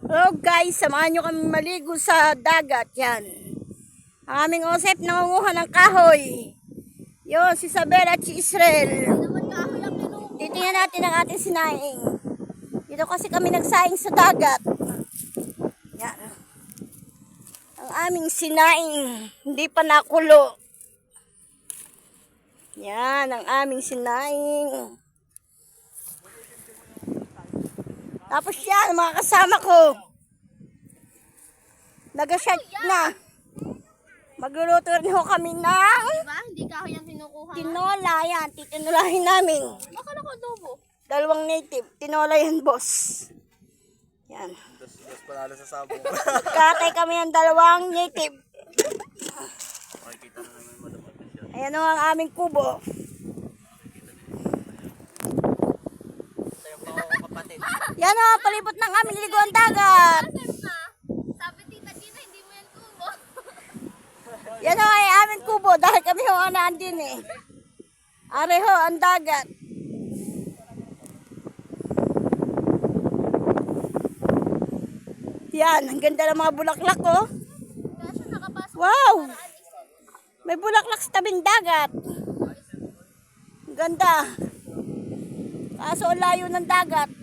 Hello guys, samahan nyo kami maligo sa dagat. Yan. Ang aming Osep nangunguha ng kahoy. Yun, si Isabel at si Israel. Titingnan natin ang ating sinaing. Dito kasi kami nagsaing sa dagat. Yan. Ang aming sinaing. Hindi pa nakulo. Yan, ang aming sinaing. Tapos yan, mga kasama ko. Nag-shot na. Magluluto rin ho kami ng Diba? Hindi kahoy ang kinukuha. tinola. Yan, titinulahin namin. Baka nakadobo. 2 native. Tinola yan, boss. Yan. Dos panalo sa sabong. Katay kami ng 2 native. Makikita na naman madamag na siya. Ayan o ang aming kubo. Tayo pa ako kapatid. Yan o, palibot ng aming liguan dagat. Sabi tita Gina, hindi mo yan tubo. Yan o ay aming kubo dahil kami ho anaan din eh. Areho ang dagat. Yan, ang ganda ng mga bulaklak oh. Kaso nakapasok. Wow! May bulaklak sa tabing dagat. Ang ganda. Kaso ang layo ng dagat.